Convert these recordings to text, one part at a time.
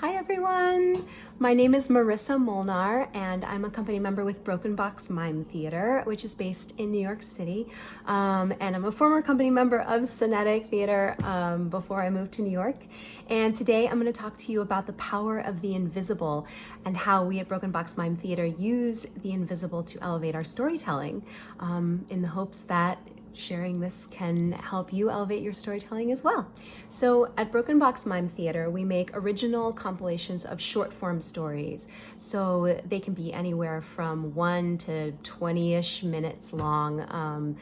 Hi everyone! My name is Marissa Molnar and I'm a company member with Box Mime Theater, which is based in New York City. And I'm a former company member of Synetic Theater before I moved to New York. And today I'm going to talk to you about the power of the invisible and how we at Box Mime Theater use the invisible to elevate our storytelling in the hopes that sharing this can help you elevate your storytelling as well. So at Box Mime Theater, we make original compilations of short form stories. So they can be anywhere from 1 to 20-ish minutes long.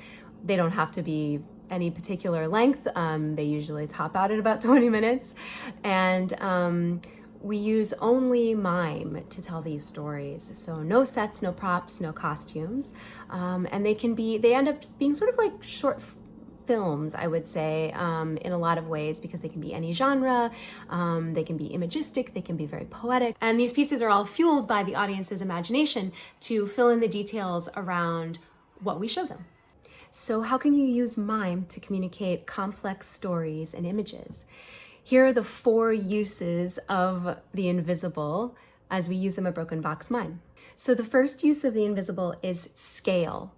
They don't have to be any particular length. They usually top out at about 20 minutes. And we use only mime to tell these stories. So no sets, no props, no costumes. And they end up being sort of like short films, I would say, in a lot of ways, because they can be any genre, they can be imagistic, they can be very poetic. And these pieces are all fueled by the audience's imagination to fill in the details around what we show them. So how can you use mime to communicate complex stories and images? Here are the 4 uses of the invisible as we use them at Box Mime. So the first use of the invisible is scale.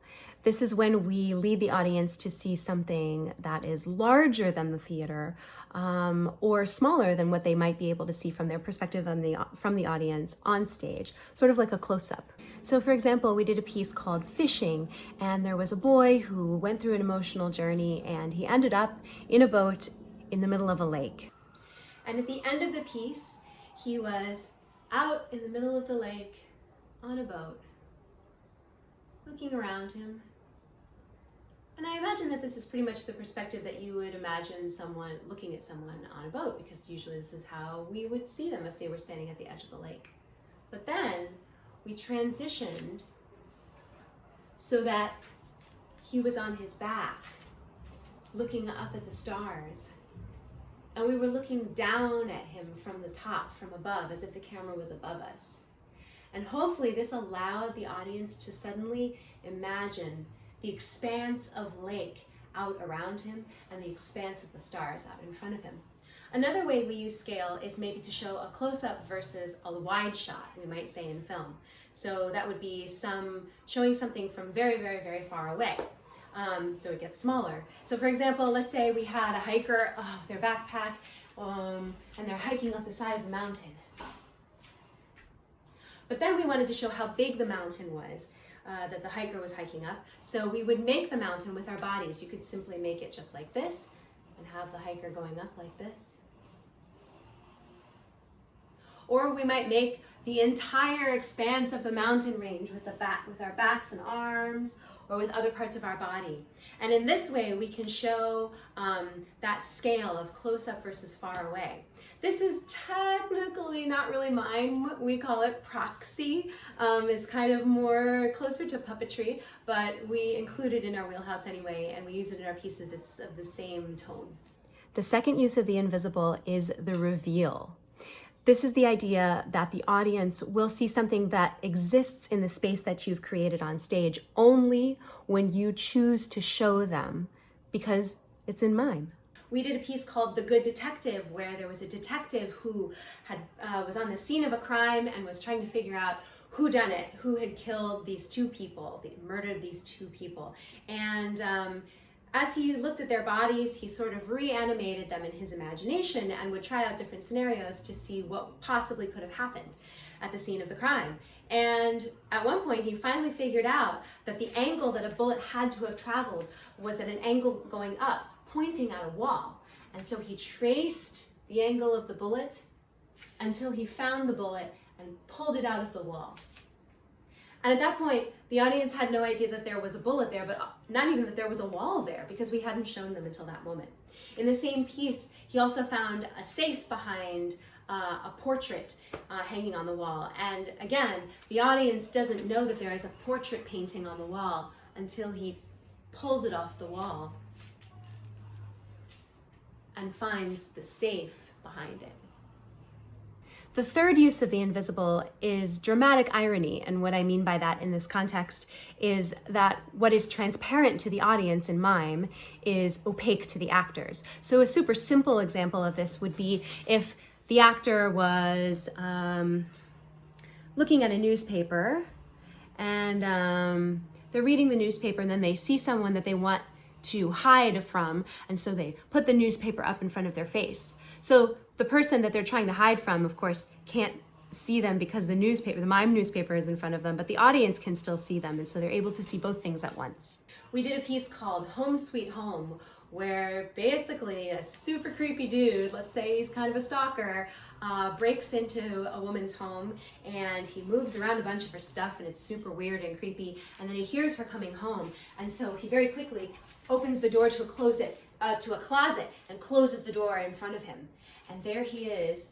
This is when we lead the audience to see something that is larger than the theater or smaller than what they might be able to see from their perspective from the audience on stage, sort of like a close-up. So for example, we did a piece called Fishing, and there was a boy who went through an emotional journey and he ended up in a boat in the middle of a lake. And at the end of the piece, he was out in the middle of the lake on a boat, looking around him. And I imagine that this is pretty much the perspective that you would imagine someone looking at someone on a boat, because usually this is how we would see them if they were standing at the edge of the lake. But then we transitioned so that he was on his back, looking up at the stars. And we were looking down at him from the top, from above, as if the camera was above us. And hopefully this allowed the audience to suddenly imagine the expanse of lake out around him and the expanse of the stars out in front of him. Another way we use scale is maybe to show a close-up versus a wide shot, we might say in film. So that would be showing something from very, very, very far away. So it gets smaller. So for example, let's say we had a hiker, their backpack, and they're hiking up the side of the mountain. But then we wanted to show how big the mountain was that the hiker was hiking up. So we would make the mountain with our bodies. You could simply make it just like this and have the hiker going up like this. Or we might make the entire expanse of the mountain range with our backs and arms, or with other parts of our body. And in this way, we can show that scale of close-up versus far away. This is technically not really mime. We call it proxy. It's kind of more closer to puppetry, but we include it in our wheelhouse anyway, and we use it in our pieces. It's of the same tone. The second use of the invisible is the reveal. This is the idea that the audience will see something that exists in the space that you've created on stage only when you choose to show them, because it's in mime. We did a piece called The Good Detective, where there was a detective who was on the scene of a crime and was trying to figure out who done it, who had killed these 2 people, murdered these 2 people. And as he looked at their bodies, he sort of reanimated them in his imagination and would try out different scenarios to see what possibly could have happened at the scene of the crime. And at one point, he finally figured out that the angle that a bullet had to have traveled was at an angle going up, pointing at a wall. And so he traced the angle of the bullet until he found the bullet and pulled it out of the wall. And at that point, the audience had no idea that there was a bullet there, but not even that there was a wall there, because we hadn't shown them until that moment. In the same piece, he also found a safe behind a portrait hanging on the wall. And again, the audience doesn't know that there is a portrait painting on the wall until he pulls it off the wall and finds the safe behind it. The third use of the invisible is dramatic irony, and what I mean by that in this context is that what is transparent to the audience in mime is opaque to the actors. So a super simple example of this would be if the actor was looking at a newspaper, and they're reading the newspaper, and then they see someone that they want to hide from, and so they put the newspaper up in front of their face. So the person that they're trying to hide from, of course, can't see them because the mime newspaper is in front of them, but the audience can still see them, and so they're able to see both things at once. We did a piece called Home Sweet Home, where basically a super creepy dude, let's say he's kind of a stalker, breaks into a woman's home, and he moves around a bunch of her stuff, and it's super weird and creepy, and then he hears her coming home, and so he very quickly opens the door to a closet and closes the door in front of him. And there he is,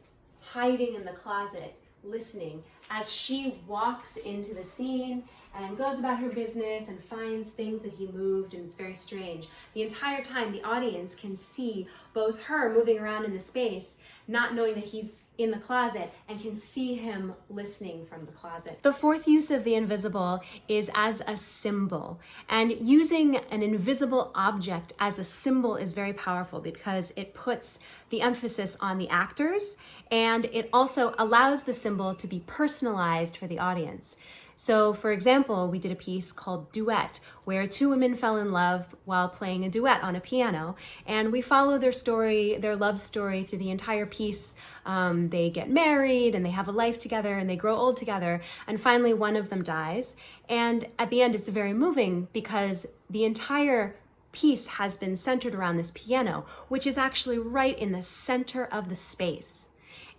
hiding in the closet, listening as she walks into the scene and goes about her business and finds things that he moved, and it's very strange. The entire time the audience can see both her moving around in the space, not knowing that he's in the closet, and can see him listening from the closet. The fourth use of the invisible is as a symbol, and using an invisible object as a symbol is very powerful because it puts the emphasis on the actors, and it also allows the symbol to be personalized for the audience. So, for example, we did a piece called Duet, where two women fell in love while playing a duet on a piano, and we follow their story, their love story, through the entire piece. They get married, and they have a life together, and they grow old together, and finally one of them dies. And at the end, it's very moving because the entire piece has been centered around this piano, which is actually right in the center of the space.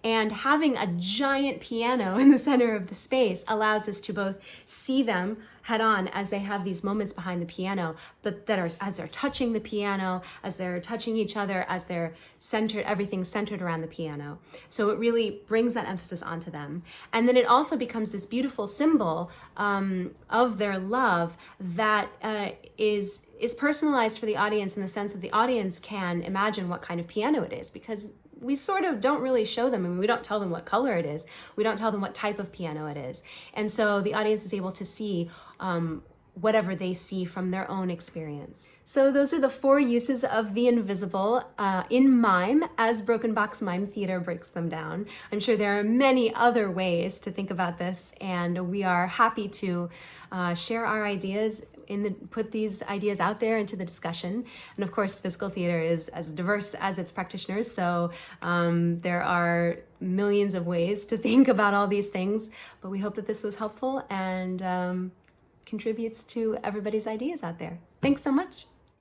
And having a giant piano in the center of the space allows us to both see them head on as they have these moments behind the piano, but that are as they're touching the piano, as they're touching each other, as they're centered, everything's centered around the piano. So it really brings that emphasis onto them. And then it also becomes this beautiful symbol of their love that is personalized for the audience, in the sense that the audience can imagine what kind of piano it is, because we sort of don't really show them. I mean, we don't tell them what color it is. We don't tell them what type of piano it is. And so the audience is able to see whatever they see from their own experience. So those are the 4 uses of the invisible in mime, as Broken Box Mime Theater breaks them down. I'm sure there are many other ways to think about this, and we are happy to share our ideas, put these ideas out there into the discussion. And of course, physical theater is as diverse as its practitioners, so there are millions of ways to think about all these things, but we hope that this was helpful and contributes to everybody's ideas out there. Thanks so much.